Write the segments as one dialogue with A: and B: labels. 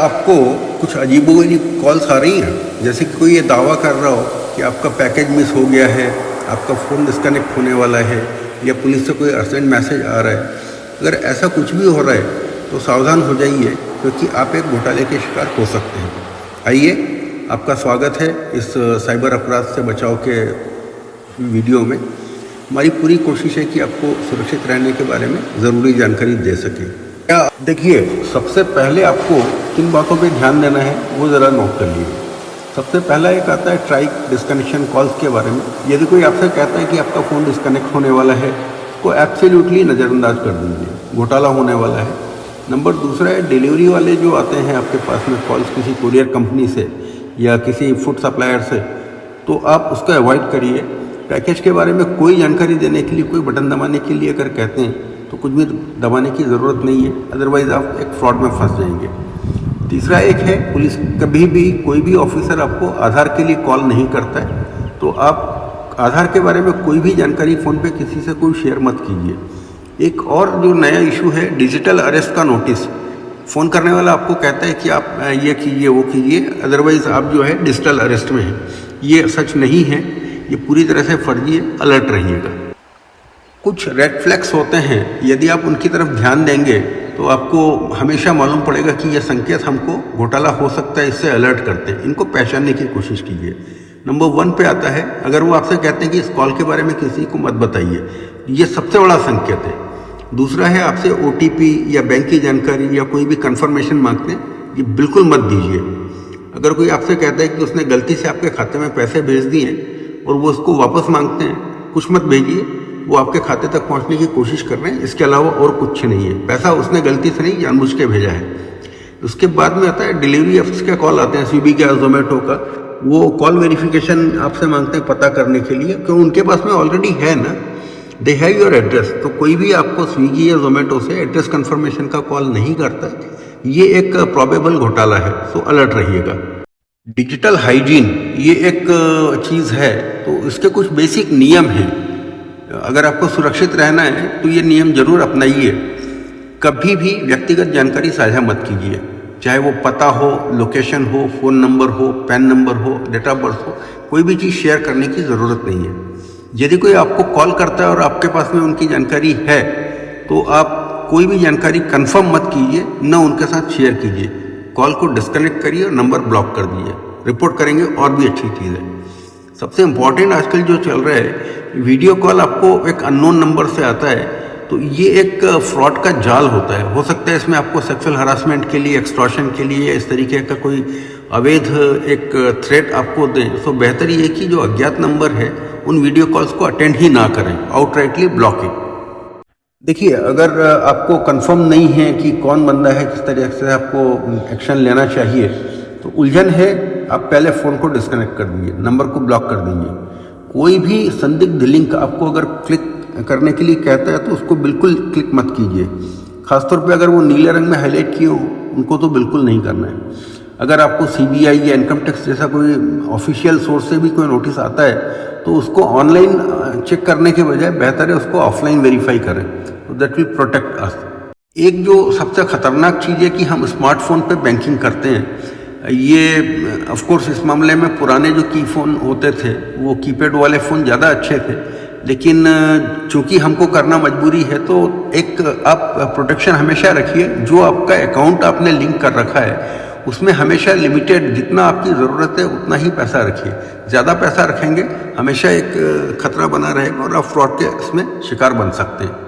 A: आपको कुछ अजीबोगरीब कॉल्स आ रही हैं? जैसे कि कोई ये दावा कर रहा हो कि आपका पैकेज मिस हो गया है, आपका फ़ोन डिस्कनेक्ट होने वाला है, या पुलिस से कोई अर्जेंट मैसेज आ रहा है। अगर ऐसा कुछ भी हो रहा है तो सावधान हो जाइए, क्योंकि आप एक घोटाले के शिकार हो सकते हैं। आइए, आपका स्वागत है इस साइबर अपराध से बचाव के वीडियो में। हमारी पूरी कोशिश है कि आपको सुरक्षित रहने के बारे में ज़रूरी जानकारी दे सकें। देखिए, सबसे पहले आपको किन बातों पे ध्यान देना है वो ज़रा नोट कर लीजिए। सबसे पहला एक आता है ट्राई डिस्कनेक्शन कॉल्स के बारे में। यदि कोई आपसे कहता है कि आपका फ़ोन डिस्कनेक्ट होने वाला है, तो एब्सोल्युटली नज़रअंदाज कर दीजिए, घोटाला होने वाला है। नंबर दूसरा है डिलीवरी वाले जो आते हैं आपके पास में कॉल्स किसी कुरियर कंपनी से या किसी फूड सप्लायर से, तो आप उसको अवॉइड करिए। पैकेज के बारे में कोई जानकारी देने के लिए, कोई बटन दबाने के लिए अगर कहते हैं तो कुछ भी दबाने की ज़रूरत नहीं है, अदरवाइज़ आप एक फ्रॉड में फंस जाएंगे। तीसरा एक है, पुलिस कभी भी कोई भी ऑफिसर आपको आधार के लिए कॉल नहीं करता है, तो आप आधार के बारे में कोई भी जानकारी फ़ोन पे किसी से कोई शेयर मत कीजिए। एक और जो नया इशू है, डिजिटल अरेस्ट का नोटिस। फ़ोन करने वाला आपको कहता है कि आप ये कीजिए वो कीजिए, अदरवाइज़ आप जो है डिजिटल अरेस्ट में हैं। ये सच नहीं है, ये पूरी तरह से फर्जी है, अलर्ट रहिएगा। कुछ रेड फ्लैग्स होते हैं, यदि आप उनकी तरफ ध्यान देंगे तो आपको हमेशा मालूम पड़ेगा कि यह संकेत हमको घोटाला हो सकता है, इससे अलर्ट करते हैं। इनको पहचानने की कोशिश कीजिए। नंबर 1 पे आता है, अगर वो आपसे कहते हैं कि इस कॉल के बारे में किसी को मत बताइए, ये सबसे बड़ा संकेत है। दूसरा है, आपसे OTP या बैंक की जानकारी या कोई भी कंफर्मेशन मांगते हैं, ये बिल्कुल मत दीजिए। अगर कोई आपसे कहता है कि उसने गलती से आपके खाते में पैसे भेज दिए और वो उसको वापस मांगते हैं, कुछ मत भेजिए, वो आपके खाते तक पहुंचने की कोशिश कर रहे हैं, इसके अलावा और कुछ नहीं है। पैसा उसने गलती से नहीं, जानबूझ के भेजा है। उसके बाद में आता है डिलीवरी ऐप्स के कॉल आते हैं, स्विगी का, जोमेटो का। वो कॉल वेरिफिकेशन आपसे मांगते हैं पता करने के लिए, क्यों उनके पास में ऑलरेडी है ना, दे हैव योर एड्रेस। तो कोई भी आपको स्विगी या जोमेटो से एड्रेस कंफर्मेशन का कॉल नहीं करता है, ये एक प्रोबेबल घोटाला है, सो अलर्ट रहिएगा। डिजिटल हाइजीन, ये एक चीज़ है, तो इसके कुछ बेसिक नियम हैं। अगर आपको सुरक्षित रहना है तो ये नियम जरूर अपनाइए। कभी भी व्यक्तिगत जानकारी साझा मत कीजिए, चाहे वो पता हो, लोकेशन हो, फ़ोन नंबर हो, पैन नंबर हो, डेट ऑफ बर्थ हो, कोई भी चीज़ शेयर करने की ज़रूरत नहीं है। यदि कोई आपको कॉल करता है और आपके पास में उनकी जानकारी है, तो आप कोई भी जानकारी कंफर्म मत कीजिए, न उनके साथ शेयर कीजिए। कॉल को डिस्कनेक्ट करिए और नंबर ब्लॉक कर दीजिए। रिपोर्ट करेंगे और भी अच्छी चीज़ है। सबसे इम्पॉर्टेंट आजकल जो चल रहा है, वीडियो कॉल आपको एक अननोन नंबर से आता है, तो ये एक फ्रॉड का जाल होता है। हो सकता है इसमें आपको सेक्सुअल हरासमेंट के लिए, एक्सटॉर्शन के लिए, या इस तरीके का कोई अवैध एक थ्रेट आपको दें। तो बेहतर ये कि जो अज्ञात नंबर है, उन वीडियो कॉल्स को अटेंड ही ना करें, आउटराइटली ब्लॉक इट। देखिए, अगर आपको कंफर्म नहीं है कि कौन बंदा है, किस तरह से आपको एक्शन लेना चाहिए, तो उलझन है, आप पहले फ़ोन को डिस्कनेक्ट कर दीजिए, नंबर को ब्लॉक कर दीजिए। कोई भी संदिग्ध लिंक आपको अगर क्लिक करने के लिए कहता है तो उसको बिल्कुल क्लिक मत कीजिए। खासतौर पे अगर वो नीले रंग में हाईलाइट किए हो, उनको तो बिल्कुल नहीं करना है। अगर आपको CBI या इनकम टैक्स जैसा कोई ऑफिशियल सोर्स से भी कोई नोटिस आता है, तो उसको ऑनलाइन चेक करने के बजाय बेहतर है उसको ऑफलाइन वेरीफाई करें, तो दैट विल प्रोटेक्ट अस। एक जो सबसे खतरनाक चीज़ है कि हम स्मार्टफोन पे बैंकिंग करते हैं। ये ऑफ कोर्स इस मामले में पुराने जो की फ़ोन होते थे, वो कीपैड वाले फ़ोन ज़्यादा अच्छे थे, लेकिन चूंकि हमको करना मजबूरी है, तो एक आप प्रोटेक्शन हमेशा रखिए। जो आपका अकाउंट आपने लिंक कर रखा है, उसमें हमेशा लिमिटेड, जितना आपकी ज़रूरत है उतना ही पैसा रखिए। ज़्यादा पैसा रखेंगे, हमेशा एक खतरा बना रहेगा और आप फ्रॉड के इसमें शिकार बन सकते हैं।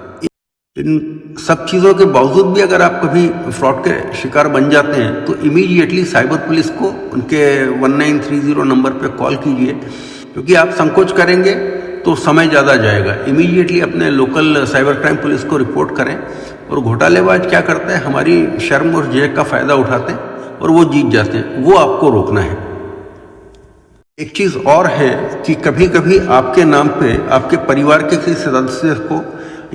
A: इन सब चीज़ों के बावजूद भी अगर आप कभी फ्रॉड के शिकार बन जाते हैं, तो इमीडिएटली साइबर पुलिस को उनके 1930 नंबर पे कॉल कीजिए, क्योंकि आप संकोच करेंगे तो समय ज़्यादा जाएगा। इमीडिएटली अपने लोकल साइबर क्राइम पुलिस को रिपोर्ट करें। और घोटालेबाज क्या करते हैं, हमारी शर्म और झेक का फ़ायदा उठाते हैं और वो जीत जाते हैं। वो आपको रोकना है। एक चीज़ और है कि कभी कभी आपके नाम पे आपके परिवार के किसी सदस्य को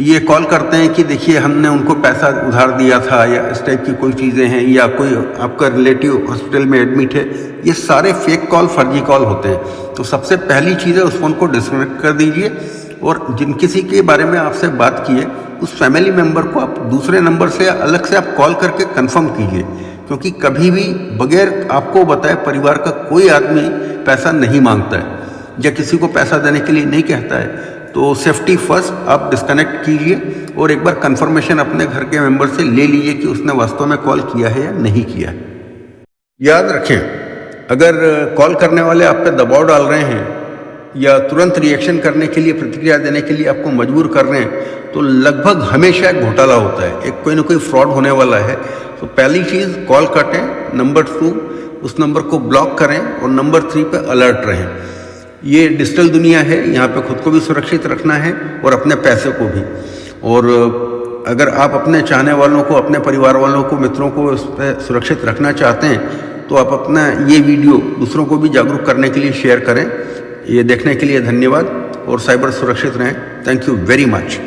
A: ये कॉल करते हैं कि देखिए हमने उनको पैसा उधार दिया था, या इस टाइप की कोई चीज़ें हैं, या कोई आपका रिलेटिव हॉस्पिटल में एडमिट है। ये सारे फेक कॉल, फर्जी कॉल होते हैं। तो सबसे पहली चीज़ है, उस फ़ोन को डिस्कनेक्ट कर दीजिए और जिन किसी के बारे में आपसे बात की है, उस फैमिली मेम्बर को आप दूसरे नंबर से या अलग से आप कॉल करके कंफर्म कीजिए, क्योंकि कभी भी बगैर आपको बताए परिवार का कोई आदमी पैसा नहीं मांगता है या किसी को पैसा देने के लिए नहीं कहता है। तो सेफ्टी फर्स्ट, आप डिस्कनेक्ट कीजिए और एक बार कंफर्मेशन अपने घर के मेंबर से ले लीजिए कि उसने वास्तव में कॉल किया है या नहीं किया है। याद रखें, अगर कॉल करने वाले आप पे दबाव डाल रहे हैं या तुरंत रिएक्शन करने के लिए, प्रतिक्रिया देने के लिए आपको मजबूर कर रहे हैं, तो लगभग हमेशा एक घोटाला होता है, एक कोई ना कोई फ्रॉड होने वाला है। तो पहली चीज़, कॉल काटें। नंबर 2, उस नंबर को ब्लॉक करें। और नंबर 3 पे अलर्ट रहें। ये डिजिटल दुनिया है, यहाँ पे खुद को भी सुरक्षित रखना है और अपने पैसे को भी। और अगर आप अपने चाहने वालों को, अपने परिवार वालों को, मित्रों को उस पर सुरक्षित रखना चाहते हैं तो आप अपना ये वीडियो दूसरों को भी जागरूक करने के लिए शेयर करें। ये देखने के लिए धन्यवाद और साइबर सुरक्षित रहें। Thank you very much.